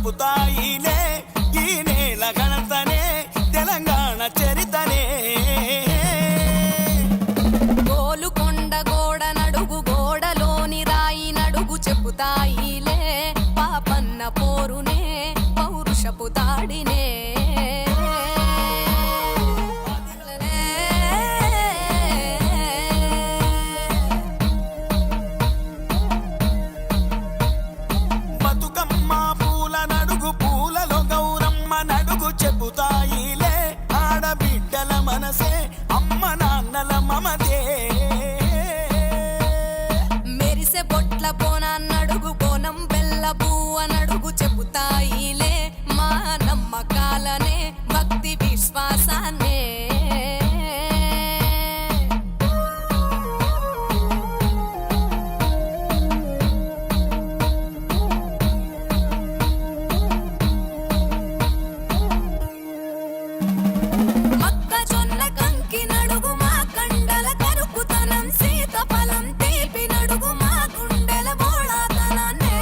చెబుతాయిలే ఈ నేల ఘనతనే తెలంగాణ చరితనే. గోలుకొండ గోడ నడుగు గోడలోని రాయి నడుగు చెబుతాయిలే పాపన్న పోరునే పౌరుషపు దాడినే. బతుకమ్మ పూల నడుగు పూలలో గౌరమ్మ నడుగు చెబుతాయిలే ఆడబిడ్డల మనసే అమ్మ నాన్నల మమతే. మెరిసే బొట్ల బోనన్నడుగు బోనం బెల్ల పువ్వ నడుగు చెబుతాయిలే మా నమ్మకాలనే భక్తి విశ్వాసాన్నే. మొక్కజొన్న కంకి నడుగు మా కండల కరుకుతనం సీతఫలం తీపి నడుగు మా గుండెల బోళాతనాన్నే.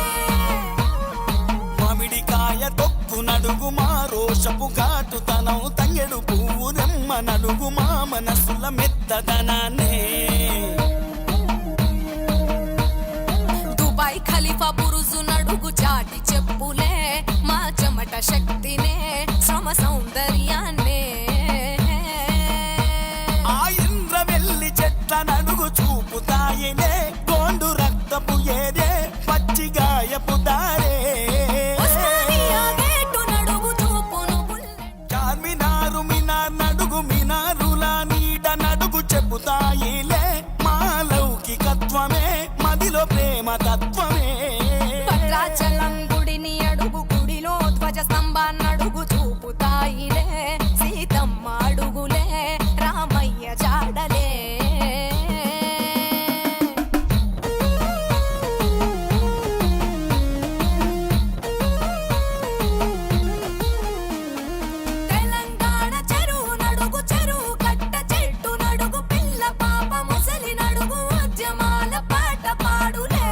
మామిడికాయ తొక్కు నడుగు మా రోషపు ఘాటుతనం తంగెడు పువ్వు రెమ్మ నడుగు మా మనసుల మెత్తదనాన్నే. దుబాయ్ ఖలీఫా బురుజు నడుగు చాటి చెప్పులే మా చెమట శక్తినే శ్రమ సౌందర్యాన్నే. ఆ ఇంద్రవెల్లి చెట్ల నడుగు చూపుతాయిలే గోండు రక్తపు ఏదే పచ్చిగాయపు దారే. ఉస్మానియా గేటు నడుగు చూపును బుల్లెట్. చార్మినారు మినార్ నడుగు మినారుల నీడ నడుగు చెబుతాయిలే మా లౌకికత్వమే మదిలో ప్రేమ తత్వమే. భద్రాచలం గుడిని అడుగు గుడిలో ధ్వజ స్తంభాన్నడుగు చూపుతాయిలే సీతమ్మ అడుగులే రామయ్య జాడలే. తెలంగాణ చెరువు నడుగు చెరువు కట్ట చెట్టు నడుగు పిల్ల పాప ముసలి నడుగు ఉద్యమాల పాట పాడులే.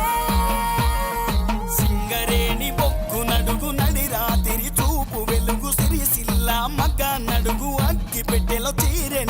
సింగరేణి బొగ్గు నడుగు నడి రాతిరి చూపు వెలుగు సిరిసిల్ల మగ్గ నడుగు అగ్గి పెట్టెలో చీరె